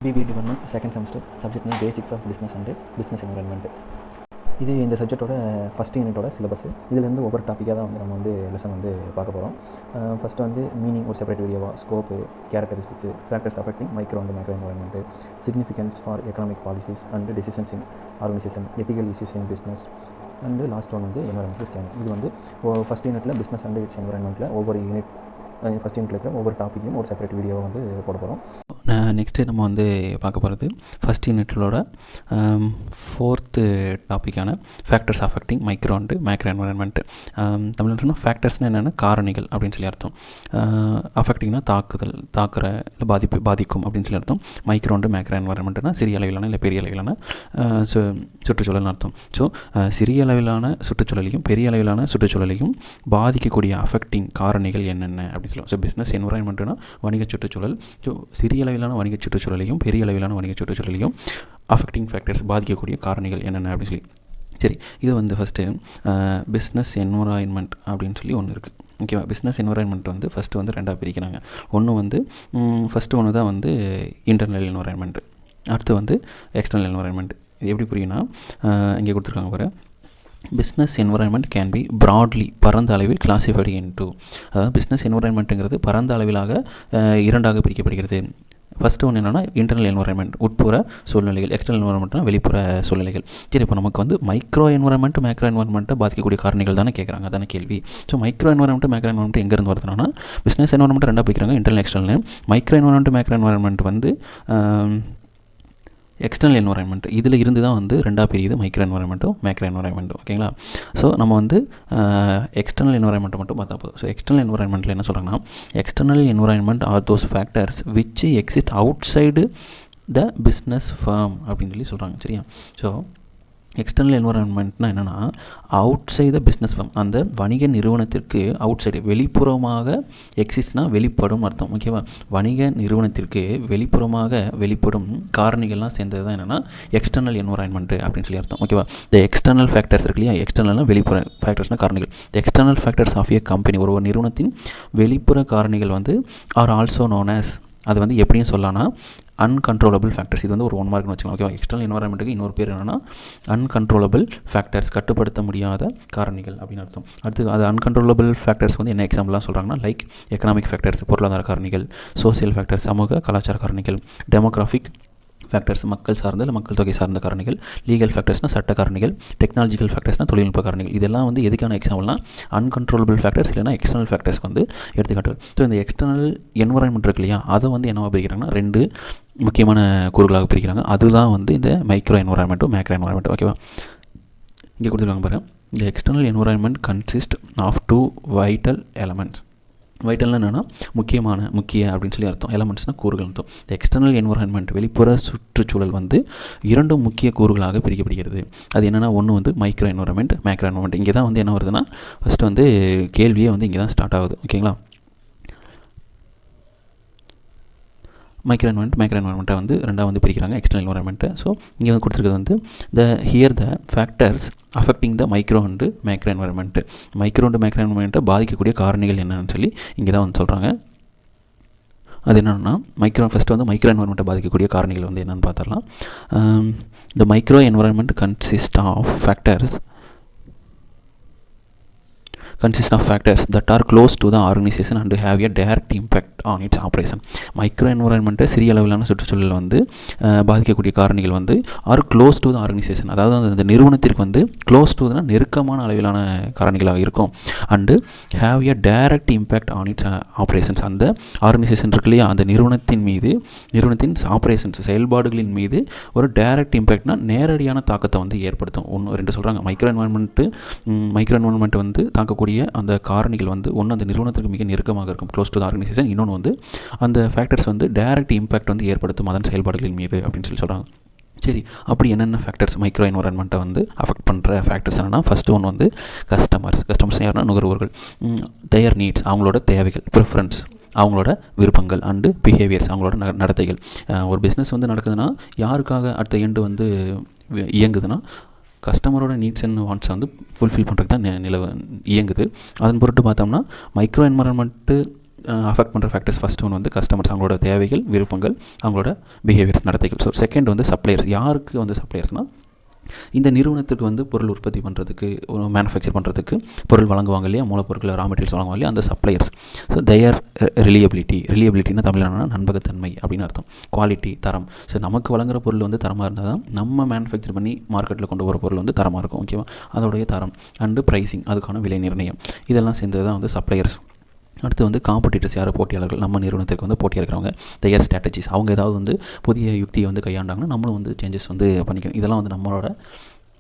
BP department second semester subject name basics of business and business environment. இது இந்த சப்ஜெக்டோட first யூனிட்டோட syllabus. இதுலேருந்து ஒவ்வொரு டாப்பிக்காக தான் வந்து நம்ம வந்து லெசன் வந்து பார்க்க போகிறோம். ஃபஸ்ட்டு வந்து மீனிங் ஒரு செப்பரேட் வீடியோவா, scope, characteristics, factors affecting micro and macro environment, significance for economic policies and decisions in organisation, ethical issues in business and last one வந்து என்வரன்மெண்டல் ஸ்கேன். இது வந்து ஃபஸ்ட் யூனிட்டில் பிஸ்னஸ் அண்ட் இட்ஸ் என்வரன்மெண்ட்டில் ஒவ்வொரு unit first யூனிட்டில் இருக்கிற ஒவ்வொரு டாப்பிக்கையும் ஒரு separate வீடியோவை வந்து போட போகிறோம். நெக்ஸ்ட்டு நம்ம வந்து பார்க்க போகிறது ஃபஸ்ட் யூனிட்டோட ஃபோர்த்து டாப்பிக்கான factors affecting micro and macro environment. தமிழ்ல ஃபேக்டர்ஸ்னால் என்னென்னா காரணிகள் அப்படின்னு சொல்லி அர்த்தம். அஃபெக்டிங்னா தாக்குற இல்லை பாதிக்கும் அப்படின்னு சொல்லி அர்த்தம். மைக்ரோ அண்டு மேக்ரோ என்வரன்மெண்ட்னா சிறிய அளவிலான இல்லை பெரிய அளவிலான சுற்றுச்சூழல்னு அர்த்தம். ஸோ சிறிய அளவிலான சுற்றுச்சூழலையும் பெரிய அளவிலான சுற்றுச்சூழலையும் பாதிக்கக்கூடிய அஃபெக்டிங் காரணிகள் என்னென்ன அப்படின்னு சொல்லுவோம். ஸோ பிஸ்னஸ் என்வரன்மெண்ட்னா வணிக சுற்றுச்சூழல். ஸோ சிறிய அளவிலான வணிக சுற்றுச்சூழலையும் பெரிய அளவிலான வணிக சுற்றுச்சூழலையும் அஃபெக்டிங் ஃபேக்டர்ஸ் பாதிக்கக்கூடிய காரணிகள் என்னென்ன அப்படின்னு சொல்லி. சரி, இது வந்து ஃபஸ்ட்டு பிஸ்னஸ் என்வரான்மெண்ட் அப்படின்னு சொல்லி ஒன்று இருக்குது. ஓகேவா? பிஸ்னஸ் என்வரான்மெண்ட் வந்து ஃபஸ்ட்டு வந்து ரெண்டாக பிரிக்கிறாங்க. ஒன்று வந்து ஃபஸ்ட்டு ஒன்று தான் வந்து இன்டர்னல் என்வரான்மெண்ட், அடுத்து வந்து எக்ஸ்டர்னல் என்வரான்மெண்ட். இது எப்படி புரியும்னா, இங்கே கொடுத்துருக்காங்க பாரு, business environment can be broadly பரந்த அளவில் கிளாசிஃபைடு இன்டு. அதாவது பிஸ்னஸ் என்வரான்மெண்ட்டுங்கிறது பரந்த அளவிலாக இரண்டாக பிரிக்கப்படுகிறது. ஃபஸ்ட்டு ஒன்று என்னென்னா இன்டர்னல் என்வரான்மெண்ட், உட்புற சூழ்நிலைகள். எக்ஸ்டர்னல் என்வரான்மெண்ட்னா வெளிப்புற சூழ்நிலைகள். சரி, இப்போ நமக்கு வந்து மைக்ரோ என்வரான்மெண்ட் மேக்ரோ என்வரான்மெண்ட்டை பாதிக்கக்கூடிய காரணிகள் தானே கேட்குறாங்க, அதான கேள்வி. So micro environment macro environment எங்கேருந்து வருதுன்னா, பிஸ்னஸ் என்வரான்மெண்ட் ரெண்டாக பிரிக்கிறாங்க, internal external. Micro environment macro environment வந்து எக்ஸ்டர்னல் என்வரான்மெண்ட் இதில் இருந்து தான் வந்து ரெண்டாக பிரியுது, மைக்ரோ என்வரான்மெண்ட்டும் மேக்ரோ என்வரான்மெண்ட்டும். ஓகேங்களா? ஸோ நம்ம வந்து எக்ஸ்டர்னல் என்வரான்மெண்ட்டை மட்டும் பார்த்தா போதும். ஸோ எக்ஸ்டர்னல் என்வரான்மெண்ட்டில் என்ன சொல்கிறாங்கன்னா, external environment are those factors which exist outside the business firm அப்படின்னு சொல்லி சொல்கிறாங்க. சரியா? ஸோ எக்ஸ்டர்னல் என்வரான்மெண்ட்னா என்னென்னா, outside the business firm, அந்த வணிக நிறுவனத்திற்கு அவுட் சைடு வெளிப்புறமாக, எக்ஸிஸ்ட்னால் வெளிப்படும் அர்த்தம். ஓகேவா? வணிக நிறுவனத்திற்கு வெளிப்புறமாக வெளிப்படும் காரணிகள்லாம் சேர்ந்தது தான் என்னென்னா எக்ஸ்டர்னல் என்வரான்மெண்ட்டு அப்படின்னு சொல்லி அர்த்தம். ஓகேவா? த எக்ஸ்டர்னல் ஃபேக்டர்ஸ் இருக்கு இல்லையா, எக்ஸ்டர்னல்னால் வெளிப்புற, ஃபேக்டர்ஸ்னால் காரணிகள். The external factors of a company, ஒரு நிறுவனத்தின் வெளிப்புற காரணிகள் வந்து ஆர் ஆல்சோ நோன் ஆஸ், அது வந்து எப்படின்னு சொல்லலாம்னா அன்கண்ட்ரோலபிள் ஃபேக்டர்ஸ். இது வந்து ஒரு 1 மார்க்னு வச்சுக்கலாம். ஓகேவா? எக்ஸ்டர்னல் என்வரான்மெண்ட்டுக்கு இன்னொரு பேர் என்னென்னா அன்கண்ட்ரோலபிள் ஃபேக்டர்ஸ், கட்டுப்படுத்த முடியாத காரணிகள் அப்படின்னு அர்த்தம். அடுத்து அது அன்கண்ட்ரோலபிள் ஃபேக்டர்ஸ் வந்து என்ன எக்ஸாம்பிளாக சொல்கிறாங்கன்னா, லைக் எக்கனாமிக் ஃபேக்டர்ஸ், பொருளாதார காரணிகள், சோசியல் ஃபேக்டர்ஸ், சமூக கலாச்சார காரணிகள், டெமோகிராஃபிக் ஃபேக்டர்ஸ், மக்கள் சார்ந்த இல்லை மக்கள் தொகை சார்ந்த காரணிகள், லீகல் ஃபேக்டர்ஸ்னால் சட்ட காரணிகள், டெக்னாலஜிக்கல் ஃபேக்டர்ஸ்னால் தொழில்நுட்ப காரணிகள். இதெல்லாம் வந்து எதுக்கான எக்ஸாம்பிள்னா அன்கண்ட்ரோலபிள் ஃபேக்டர்ஸ் இல்லைனா எக்ஸ்டர்னல் ஃபேக்டர்ஸ்க்கு வந்து எடுத்துக்காட்டு. ஸோ இந்த எக்ஸ்டர்னல் என்வரான்மெண்ட் இருக்கு இல்லையா, அதை வந்து என்னவா பிரிக்கிறாங்கன்னா 2 முக்கியமான கூறுகளாக பிரிக்கிறாங்க. அதுதான் வந்து இந்த மைக்ரோ என்வரான்மெண்ட்டும் மேக்ரோ என்வரான்மெண்ட்டும். ஓகேவா? இங்கே கொடுத்துருக்காங்க பாருங்கள், இந்த external environment consist of 2 vital elements. வைட்டல்னா என்னென்னா முக்கிய அப்படின்னு சொல்லி அர்த்தம். எலமெண்ட்ஸ்னால் கூறுகள் அர்த்தம். இந்த எக்ஸ்டர்னல் என்வரான்மெண்ட் வெளிப்புற சுற்றுச்சூழல் வந்து 2 முக்கிய கூறுகளாக பிரிக்கப்படுகிறது. அது என்னென்னா, ஒன்று வந்து மைக்ரோ என்வரான்மெண்ட், மேக்ரோ என்வரான்மெண்ட். இங்கே தான் வந்து என்ன வருதுன்னா, ஃபஸ்ட்டு வந்து கேள்வியே வந்து இங்கே தான் ஸ்டார்ட் ஆகுது. ஓகேங்களா? மைக்ரோ என்வரான்மெண்ட் மேக்ரோ என்வரான்மெண்ட்டை வந்து ரெண்டாக வந்து பிரிக்கிறாங்க, எக்ஸ்டர்னல் என்வரான்மெண்ட்டை. ஸோ இங்கே வந்து கொடுத்துருக்கிறது வந்து the factors affecting the micro and macro environment. Micro and macro என்வரான்மெண்ட்டை பாதிக்கக்கூடிய காரணிகள் என்னென்னு சொல்லி இங்கே தான் வந்து சொல்கிறாங்க. அது என்னென்னா, ஃபஸ்ட்டு வந்து மைக்ரோ என்வரான்மெண்ட்டை பாதிக்கக்கூடிய காரணிகள் வந்து என்னென்னு பார்த்துடலாம். The micro environment consist of factors that are close to the organization and have a direct impact on its operation. Micro என்வரான்மெண்ட்டை சிறிய அளவிலான சுற்றுச்சூழலில் வந்து பாதிக்கக்கூடிய காரணிகள் வந்து are close to the organisation, அதாவது அந்த நிறுவனத்திற்கு வந்து க்ளோஸ் டுனா நெருக்கமான அளவிலான காரணிகளாக இருக்கும். And have a direct impact on it's operations, அந்த ஆர்கனைசேஷன் இருக்கு இல்லையா, அந்த நிறுவனத்தின் ஆப்ரேஷன்ஸ் செயல்பாடுகளின் மீது ஒரு டைரக்ட் இம்பேக்ட்னா நேரடியான தாக்கத்தை வந்து ஏற்படுத்தும். 1-2 சொல்கிறாங்க. மைக்ரோ என்வரான்மெண்ட் வந்து தாக்கக்கூடிய அந்த காரணிகள் வந்து ஒன்று அந்த நிறுவனத்திற்கு மிக நெருக்கமாக இருக்கும், க்ளோஸ் டு த ஆர்கனைசேஷன். இன்னொன்று வந்து அந்த ஃபேக்டர்ஸ் வந்து டைரக்ட் இம்பேக்ட் வந்து ஏற்படுத்தும் அதன் செயல்பாடுகளின் மீது அப்படின்னு சொல்லி சொல்கிறாங்க. சரி, அப்படி என்னென்ன ஃபேக்டர்ஸ் மைக்ரோ என்வரான்மெண்ட்டை வந்து அஃபெக்ட் பண்ணுற ஃபேக்டர்ஸ் என்னென்னா, ஃபஸ்ட்டு ஒன்று வந்து கஸ்டமர்ஸ் யாருன்னா நுகர்வோர்கள். தேர் நீட்ஸ், அவங்களோட தேவைகள், ப்ரிஃபரன்ஸ், அவங்களோட விருப்பங்கள், அண்டு பிஹேவியர்ஸ், அவங்களோட நடத்தைகள். ஒரு பிஸ்னஸ் வந்து நடக்குதுன்னா யாருக்காக அட் த எண்டு வந்து இயங்குதுன்னா கஸ்டமரோட நீட்ஸ் அண்ட் வாண்ட்ஸை வந்து ஃபுல்ஃபில் பண்ணுறதுக்கு தான் இயங்குது. அதன் பொருட்டு பார்த்தோம்னா மைக்ரோ என்வரான்மெண்ட்டு அஃபெக்ட் பண்ணுற ஃபேக்டர்ஸ் ஃபஸ்ட்டு ஒன்று வந்து கஸ்டமர்ஸ், அவங்களோட தேவைகள், விருப்பங்கள், அவங்களோட பிஹேவியர்ஸ், நடத்தைகள். ஸோ செகண்ட் வந்து சப்ளையர்ஸ். யாருக்கு வந்து சப்ளையர்ஸ்னால் இந்த நிறுவனத்துக்கு வந்து பொருள் உற்பத்தி பண்ணுறதுக்கு, மேனுஃபேக்சர் பண்ணுறதுக்கு பொருள் வழங்குவாங்க இல்லையா, மூலப்பொருட்கள், ரா மெட்டீரியல்ஸ் வழங்குவாங்க இல்லையா, அந்த சப்ளையர்ஸ். ஸோ தேர் ரிலியபிலிட்டினா தமிழ் என்னன்னா நம்பகத்தன்மை அப்படின்னு அர்த்தம். குவாலிட்டி, தரம். ஸோ நமக்கு வழங்குற பொருள் வந்து தரமாக இருந்தால் தான் நம்ம மேனுஃபேக்சர் பண்ணி மார்க்கெட்டில் கொண்டு வர பொருள் வந்து தரமாக இருக்கும். ஓகேவா? அதோடைய தரம் அண்டு ப்ரைஸிங், அதுக்கான விலை நிர்ணயம், இதெல்லாம் சேர்ந்தது தான் வந்து சப்ளையர்ஸ். அடுத்து வந்து காம்படிட்டர்ஸ், யார் போட்டியாளர்கள், நம்ம நிறுவனத்துக்கு வந்து போட்டியாக இருக்கிறவங்க. தயார் ஸ்ட்ராட்டஜிஸ், அவங்க ஏதாவது வந்து புதிய யுக்தியை வந்து கையாண்டாங்கன்னா நம்மளும் வந்து சேஞ்சஸ் வந்து பண்ணிக்கணும். இதெல்லாம் வந்து நம்மளோட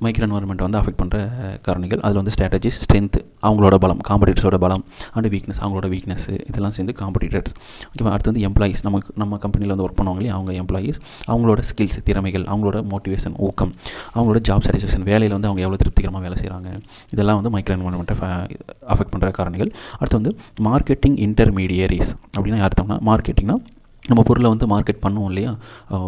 மைக்ரோ என்வரன்மெண்ட் வந்து அஃபெக்ட் பண்ணுற காரணிகள். அதில் வந்து ஸ்ட்ராட்டஜிஸ், ஸ்ட்ரென்த், அவங்களோட பலம், காம்படிட்டர்ஸோட பலம் அண்ட் வீக்னஸ், அவங்களோட வீக்னஸ், இதெல்லாம் சேர்ந்து காம்படிட்டர்ஸ். ஓகேவா? அடுத்து வந்து எம்ப்ளாயீஸ், நம்ம கம்பெனியில் வந்து ஒர்க் பண்ணுவாங்களே அவங்க எம்ப்ளாயீஸ், அவங்களோட ஸ்கில்ஸ், திறமைகள், அவங்களோட மோட்டிவேஷன், ஊக்கம், அவங்களோட ஜாப் சாட்டிஸ்ஃபேக்ஷன், வேலையில் வந்து அவங்க எவ்வளோ திருப்திகரமாக வேலை செய்கிறாங்க, இதெல்லாம் வந்து மைக்ரோ என்வரன்மெண்ட்டை அஃபெக்ட் பண்ணுற காரணிகள். அடுத்து வந்து மார்க்கெட்டிங் இன்டர்மீடியரிஸ். அப்படின்னா அர்த்தம்னா, மார்க்கெட்டிங்னா நம்ம பொருளை வந்து மார்க்கெட் பண்ணுவோம் இல்லையா,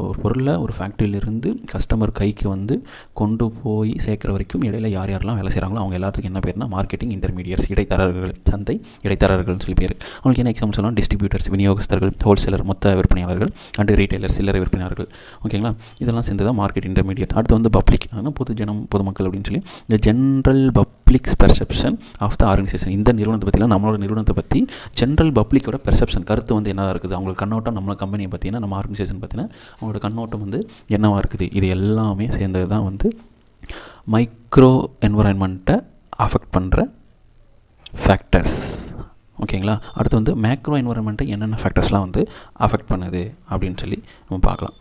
ஒரு பொருளை ஒரு ஃபேக்ட்ரியிலேருந்து கஸ்டமர் கைக்கு வந்து கொண்டு போய் சேர்க்குற வரைக்கும் இடையில யார் யாரெல்லாம் வேலை செய்கிறாங்களோ அவங்க எல்லாத்துக்கும் என்ன பேர்னா மார்க்கெட்டிங் இன்டர்மீடியட்ஸ், இடைத்தரகர்கள், சந்தை இடைத்தரகர்கள்னு சொல்லி பேர். அவங்களுக்கு என்ன எக்ஸாம்பிள் சொல்லலாம், டிஸ்ட்ரிபியூட்டர்ஸ், விநியோகஸ்தர்கள், ஹோல்சேலர், மொத்த விற்பனையாளர்கள் அண்டு ரீட்டைலர், சில்லறை விற்பனையாளர்கள். ஓகேங்களா? இதெல்லாம் சேர்ந்து தான் மார்க்கெட் இன்டர்மீடியட். அடுத்து வந்து பப்ளிக், பொதுஜனம், பொதுமக்கள் அப்படின்னு சொல்லி இந்த general publics perception of the organisation. இந்த நிறுவனத்தை பற்றிலாம், நம்மளோட நிறுவனத்தை பற்றி ஜென்ரல் பப்ளிக்கோட பெர்செப்ஷன், கருத்து வந்து என்னவாக இருக்குது, அவங்களுக்கு கண்ணோட்டம், நம்ம கம்பெனியை பற்றினா, நம்ம ஆர்கனைசேஷன் பற்றினா அவங்களோட கண்ணோட்டம் வந்து என்னவாக இருக்குது, இது எல்லாமே சேர்ந்தது தான் வந்து மைக்ரோ என்வரான்மெண்ட்டை அஃபெக்ட் பண்ணுற ஃபேக்டர்ஸ். ஓகேங்களா? அடுத்து வந்து மேக்ரோ என்வரான்மெண்ட்டை என்னென்ன ஃபேக்டர்ஸ்லாம் வந்து அஃபெக்ட் பண்ணுது அப்படின்னு சொல்லி நம்ம பார்க்கலாம்.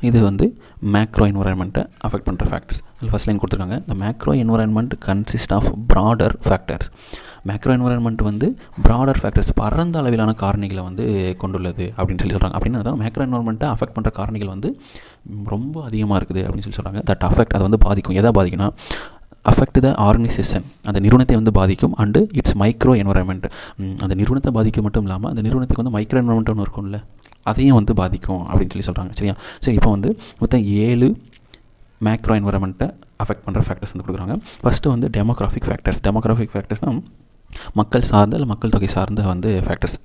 இது வந்து மேக்ரோ என்வரான்மெண்ட்டை அஃபெக்ட் பண்ணுற ஃபேக்டர்ஸ். அதில் ஃபஸ்ட் லைன் கொடுத்துருக்காங்க, இந்த macro environment consist of broader factors. Macro environment வந்து ப்ராடர் ஃபேக்டர்ஸ், பரந்த அளவிலான காரணிகளை வந்து கொண்டுள்ளது அப்படின்னு சொல்லி சொல்கிறாங்க. அப்படின்னா மேக்ரோ என்வரான்மெண்ட்டை அஃபெக்ட் பண்ணுற காரணிகள் வந்து ரொம்ப அதிகமாக இருக்குது அப்படின்னு சொல்லி சொல்கிறாங்க. தட் அஃபெக்ட், அதை வந்து பாதிக்கும். எதை பாதிக்கும்னா, அஃபெக்ட் த ஆர்கனைசேஷன், அந்த நிறுவனத்தை வந்து பாதிக்கும். அண்டு இட்ஸ் மைக்ரோ என்வரான்மெண்ட், அந்த நிறுவனத்தை பாதிக்க மட்டும் இல்லாமல் அந்த நிறுவனத்துக்கு வந்து மைக்ரோ என்வரான்மெண்ட் ஒன்று இருக்கும்ல, அதையும் வந்து பாதிக்கும் அப்படின்னு சொல்லி சொல்கிறாங்க. சரியா? சரி, இப்போ வந்து மொத்தம் 7 மேக்ரோ என்வரான்மெண்ட்டை அஃபெக்ட் பண்ணுற ஃபேக்டர்ஸ் வந்து கொடுக்குறாங்க. ஃபஸ்ட்டு வந்து டெமோக்ராஃபிக் ஃபேக்டர்ஸ். டெமோக்ராஃபிக் ஃபேக்டர்ஸ்னால் மக்கள் சார்ந்த இல்லை மக்கள் தொகை சார்ந்த வந்து ஃபேக்டர்ஸ்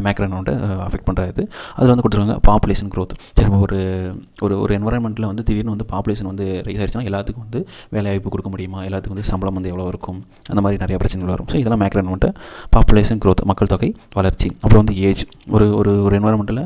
மேக்ரோ என்வரான்மெண்ட்டை அஃபெக்ட் பண்ணுறது. அதில் வந்து கொடுத்துருக்காங்க பாப்புலேஷன் க்ரோத். சரி, ஒரு ஒரு ஒரு என்வரான்மெண்ட்டில் வந்து திடீர்னு வந்து பாப்புலேஷன் வந்து ரைஸ் ஆகிடுச்சுன்னா எல்லாத்துக்கும் வந்து வேலை வாய்ப்பு கொடுக்க முடியுமா, எல்லாத்துக்கும் வந்து சம்பளம் வந்து எவ்வளோ இருக்கும், அந்த மாதிரி நிறைய பிரச்சனைகள் வரும். ஸோ இதெல்லாம் மேக்ரோ என்வரான்மெண்ட்டை பாப்புலேஷன் க்ரோத், மக்கள் தொகை வளர்ச்சி. அப்புறம் வந்து ஏஜ், ஒரு ஒரு ஒரு என்வரான்மெண்ட்டில்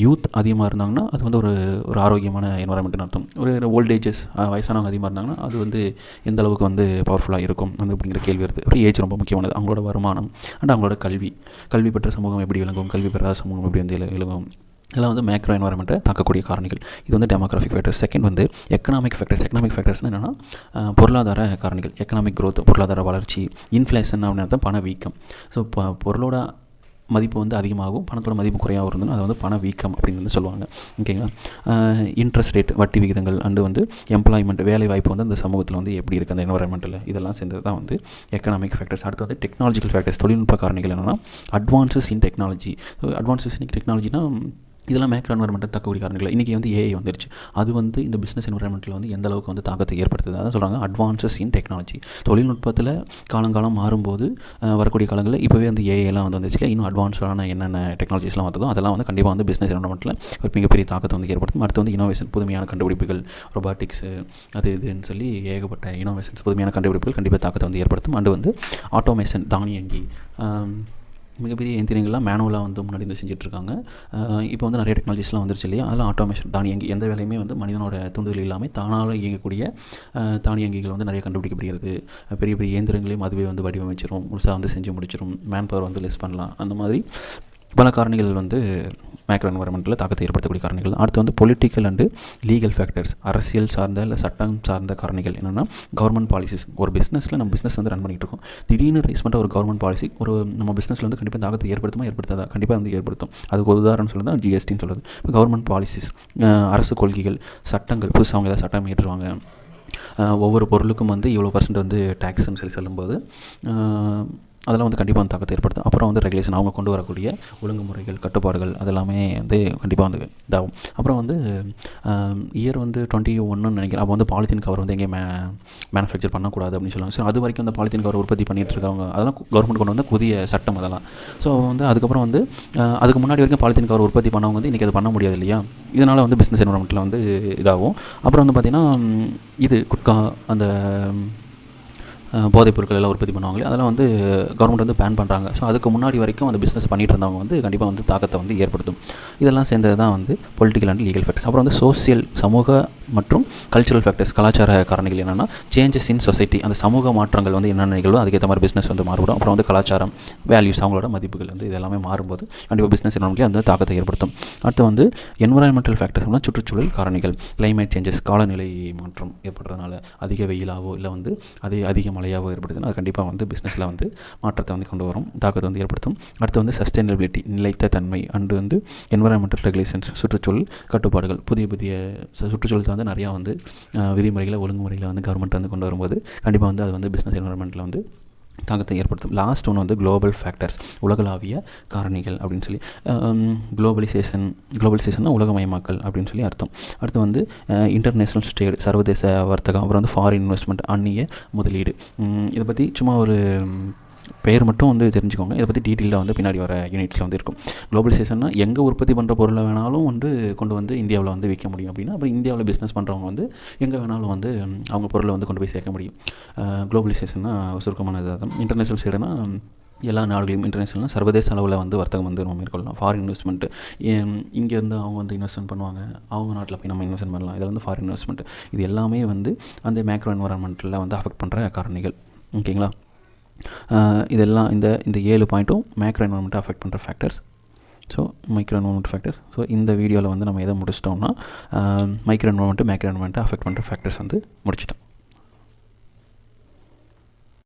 யூத் அதிகமாக இருந்தாங்கன்னா அது வந்து ஒரு ஒரு ஆரோக்கியமான என்வரான்மெண்ட்னு அர்த்தம். ஒரு ஓல்டேஜஸ், வயசானவங்க அதிகமாக இருந்தாங்கன்னா அது வந்து எந்த அளவுக்கு வந்து பவர்ஃபுல்லாக இருக்கும் வந்து அப்படிங்கிற கேள்வி வருது. ஒரு ஏஜ் ரொம்ப முக்கியமானது. அவங்களோட வருமானம் அண்ட் அவங்களோட கல்வி பெற்ற சமூகம் எப்படி விளங்கும், கல்வி பெறாத சமூகம் எப்படி வந்து விளங்கும், இதெல்லாம் வந்து மேக்ரோ என்வரான்மெண்ட்டை தாக்கக்கூடிய காரணிகள். இது வந்து டெமோக்ராஃபிக் ஃபேக்டர்ஸ். செகண்ட் வந்து எக்கனாமிக் ஃபேக்டர்ஸ். எக்கனாமிக் ஃபேக்டர்ஸ்னால் என்னென்னா பொருளாதார காரணிகள். எக்கனாமிக் க்ரோத், பொருளாதார வளர்ச்சி. இன்ஃப்ளேஷன் அப்படின்னு பண வீக்கம். ஸோ பொருளோட மதிப்பு வந்து அதிகமாகும், பணத்தோட மதிப்பு குறையாகவும் இருந்ததுன்னா அதை வந்து பண வீக்கம் அப்படின்னு வந்து சொல்லுவாங்க. ஓகேங்களா? இன்ட்ரெஸ்ட் ரேட், வட்டி விகிதங்கள் அண்டு வந்து எம்ப்ளாய்மெண்ட், வேலை வாய்ப்பு வந்து அந்த சமூகத்தில் வந்து எப்படி இருக்குது அந்த என்வரான்மெண்ட்டில், இதெல்லாம் சேர்ந்தது தான் வந்து எக்கனாமிக் ஃபேக்டர்ஸ். அடுத்து வந்து டெக்னாலஜிக்கல் ஃபேக்டர்ஸ். தொழில்நுட்ப காரணிகள் என்னென்னா advances in technology. Advances in டெக்னாலஜினா இதெல்லாம் மேக்ரோ என்வரான்மெண்ட்டை தாக்கக்கூடிய காரணங்கள். இன்றைக்கி வந்து ஏஐ வந்துருச்சு, அது வந்து இந்த பிஸ்னஸ் என்வரான்மெண்ட்டில் வந்து எந்த அளவுக்கு வந்து தாக்கத்தை ஏற்படுத்துது, அதான் சொல்கிறாங்க அட்வான்சஸ் இன் டெக்னாலஜி. தொழில்நுட்பத்தில் காலங்காலம் மாறும்போது வரக்கூடிய காலங்களில் இப்போவே வந்து ஏஐலாம் வந்து வந்துச்சு, இன்னும் அட்வான்ஸான என்னென்ன டெக்னாலஜிஸ்லாம் வந்ததோ அதெல்லாம் வந்து கண்டிப்பாக வந்து பிஸ்னஸ் என்வரான்மெண்ட்டில் ஒரு மிகப்பெரிய தாக்கத்தை வந்து ஏற்படுத்தும். அடுத்து வந்து இனோவேஷன், புதுமையான கண்டுபிடிப்புகள், ரொபாட்டிக்ஸு, அது இதுன்னு சொல்லி ஏகப்பட்ட இனோவேஷன்ஸ், புதுமையான கண்டுபிடிப்புகள் கண்டிப்பாக தாக்கத்தை வந்து ஏற்படுத்தும். அண்டு வந்து ஆட்டோமேஷன், தானியங்கி, மிகப்பெரிய எந்திரங்கள்லாம் மேனுவலாக வந்து முன்னாடி வந்து செஞ்சுட்ருக்காங்க. இப்போ வந்து நிறைய டெக்னாலஜிஸ்லாம் வந்துருச்சு இல்லையா, அதெல்லாம் ஆட்டோமேஷன், தானியங்கி, எந்த வேலையுமே வந்து மனிதனோட தூண்டுதல் இல்லாமல் தானாக இயங்கக்கூடிய தானியங்கிகள் வந்து நிறைய கண்டுபிடிக்கப்படுகிறது. பெரிய பெரிய இயந்திரங்களையும் அதுவே வந்து வடிவமைச்சிரும், முழுசாக வந்து செஞ்சு முடிச்சிடும், மேன் பவர் வந்து லெஸ் பண்ணலாம். அந்த மாதிரி பல காரணிகள் வந்து மேக்ரோ என்வரான்மெண்ட்டில் தாக்கத்தை ஏற்படுத்தக்கூடிய காரணிகள். அடுத்து வந்து பொலிட்டிக்கல் அண்டு லீகல் ஃபேக்டர்ஸ். அரசியல் சார்ந்த இல்லை சட்டம் சார்ந்த காரணிகள். என்னென்னா கவர்மெண்ட் பாலிசிஸ். ஒரு பிஸ்னஸில் நம்ம பிஸ்னஸ் வந்து ரன் பண்ணிகிட்டு இருக்கோம், திடீர்னு ரைஸ் பண்ணுற ஒரு கவர்மெண்ட் பாலிசி ஒரு நம்ம பிஸ்னஸில் வந்து கண்டிப்பாக தாக்கத்தை ஏற்படுத்தாதா, கண்டிப்பாக வந்து ஏற்படுத்தும். அதுக்கு ஒரு உதாரணம் சொல்லுறது தான் ஜிஎஸ்டின்னு சொல்கிறது. இப்போ கவர்மெண்ட் பாலிசிஸ், அரசு கொள்கைகள், சட்டங்கள், புதுசாக அவங்க ஏதாவது சட்டம் ஏற்றுவாங்க, ஒவ்வொரு பொருளுக்கும் வந்து இவ்வளோ % வந்து டேக்ஸ்ன்னு சொல்லி சொல்லும்போது அதெல்லாம் வந்து கண்டிப்பாக வந்து தாக்கத்தை ஏற்படுத்தும். அப்புறம் வந்து ரெகுலேஷன், அவங்க கொண்டு வரக்கூடிய ஒழுங்குமுறைகள், கட்டுப்பாடுகள் அதெல்லாமே வந்து கண்டிப்பாக வந்து இதாகும். அப்புறம் வந்து இயர் வந்து 21 நினைக்கிறேன். அப்போ வந்து பாலித்தீன் கவர் வந்து எங்கேயும் மேனுஃபேக்சர் பண்ணக்கூடாது அப்படின்னு சொல்லுவாங்க. ஸோ அது வரைக்கும் அந்த பாலித்தீன் கவர் உற்பத்தி பண்ணிகிட்டு இருக்காங்க. அதெல்லாம் கவர்மெண்ட் கொண்டு வந்து புதிய சட்டம் அதெல்லாம். ஸோ வந்து அதுக்கப்புறம் வந்து அதுக்கு முன்னாடி வரைக்கும் பாலித்தீன் கவர் உற்பத்தி பண்ணவங்க வந்து இன்றைக்கி அது பண்ண முடியாது இல்லையா. இதனால் வந்து பிஸ்னஸ் என்வரன்மெண்ட்டில் வந்து இதாகும். அப்புறம் வந்து பார்த்திங்கன்னா இது குட்கா, அந்த போதைப் பொருட்கள் எல்லாம் உற்பத்தி பண்ணுவாங்களே, அதெல்லாம் வந்து கவர்மெண்ட் வந்து பேன் பண்ணுறாங்க. ஸோ அதுக்கு முன்னாடி வரைக்கும் அந்த பிஸ்னஸ் பண்ணிட்டு இருந்தவங்க வந்து கண்டிப்பாக வந்து தாக்கத்தை வந்து ஏற்படுத்தும். இதெல்லாம் சேர்ந்தது தான் வந்து பொலிட்டிக்கல் அண்ட் லீகல் ஃபேக்டர்ஸ். அப்புறம் வந்து சோசியல், சமூக மற்றும் கல்ச்சுரல் ஃபேக்டர்ஸ், கலாச்சார காரணிகள் என்னென்னா சேஞ்சஸ் இன் சொசைட்டி, அந்த சமூக மாற்றங்கள் வந்து என்னென்ன நிகழ்வோ அதுக்கேற்ற மாதிரி பிஸ்னஸ் வந்து மாறுபடும். அப்புறம் வந்து கலாச்சாரம், வேல்யூஸ், அவங்களோட மதிப்புகள் வந்து இதெல்லாமே மாறும்போது கண்டிப்பாக பிஸ்னஸ் என்வரன்மெண்ட்லேயே அந்த தாக்கத்தை ஏற்படுத்தும். அடுத்து வந்து என்வரான்மெண்டல் ஃபேக்டர்ஸ்னால் சுற்றுச்சூழல் காரணிகள், கிளைமேட் சேஞ்சஸ், காலநிலை மாற்றம் ஏற்படுறதுனால அதிக வெயிலாவோ இல்லை வந்து அதிக மழையாவோ ஏற்படுதுன்னா அது கண்டிப்பாக வந்து பிஸ்னஸில் வந்து மாற்றத்தை வந்து கொண்டு வரும், தாக்கத்தை வந்து ஏற்படுத்தும். அடுத்து வந்து சஸ்டைனபிலிட்டி, நிலைத்த தன்மை, அண்டு வந்து என்வரான்மெண்டல் ரெகுலேஷன்ஸ், சுற்றுச்சூழல் கட்டுப்பாடுகள், புதிய சுற்றுச்சூழல் வந்து நிறையா வந்து விதிமுறைகளை, ஒழுங்குமுறைகளை வந்து கவர்மெண்ட் வந்து கொண்டு வரும்போது கண்டிப்பாக வந்து அது வந்து பிஸ்னஸ் என்வரான்மெண்ட்டில் வந்து தாக்கத்தை ஏற்படுத்தும். லாஸ்ட் ஒன்று வந்து குளோபல் ஃபேக்டர்ஸ், உலகளாவிய காரணிகள் அப்படின்னு சொல்லி. குளோபலைசேஷன்னா உலகமயமாக்கல் அப்படின்னு சொல்லி அர்த்தம். அடுத்து வந்து இன்டர்நேஷ்னல் ட்ரேட், சர்வதேச வர்த்தகம், அப்புறம் வந்து ஃபாரின் இன்வெஸ்ட்மெண்ட், அந்நிய முதலீடு. இதை பற்றி சும்மா ஒரு பெயர் மட்டும் வந்து தெரிஞ்சுக்கோங்க. இதை பற்றி டீட்டெயிலாக வந்து பின்னாடி வர யூனிட்ஸில் வந்து இருக்கும். குளோபலைசேஷன்னா எங்கே உற்பத்தி பண்ணுற பொருளை வேணாலும் வந்து கொண்டு வந்து இந்தியாவில் வந்து விற்க முடியும் அப்படின்னா, அப்புறம் இந்தியாவில் பிஸ்னஸ் பண்ணுறவங்க வந்து எங்கே வேணாலும் வந்து அவங்க பொருளை வந்து கொண்டு போய் சேர்க்க முடியும். குளோபலைசேஷன்னா சுருக்கமான இதாக. இன்டர்நேஷ்னல் ட்ரேடுனா எல்லா நாடுகளையும், இன்டர்நேஷ்னல்னால் சர்வதேச அளவில் வந்து வர்த்தகம் வந்து நம்ம மேற்கொள்ளலாம். ஃபாரின் இன்வெஸ்ட்மெண்ட்டு, இங்கேருந்து அவங்க வந்து இன்வெஸ்ட்மெண்ட் பண்ணுவாங்க, அவங்க நாட்டில் போய் நம்ம இன்வெஸ்ட்மெண்ட் பண்ணலாம். இதில் வந்து ஃபாரின் இன்வெஸ்ட்மெண்ட், இது எல்லாமே வந்து அந்த மேக்ரோ என்வரான்மெண்ட்டில் வந்து அஃபெக்ட் பண்ணுற காரணிகள். ஓகேங்களா. இதெல்லாம் இந்த 7 பாயிண்ட்டும் மேக்ரோ என்வரான்மெண்ட்டை அஃபெக்ட் பண்ணுற factors. So micro environment factors. So இந்த வீடியோவில் வந்து நம்ம எதை முடிச்சிட்டோம்னா மைக்ரோ என்வரான்மெண்ட்டு, மேக்ரோ என்வரான்மெண்ட்டை அஃபெக்ட் பண்ணுற ஃபேக்டர்ஸ் வந்து முடிச்சிட்டோம்.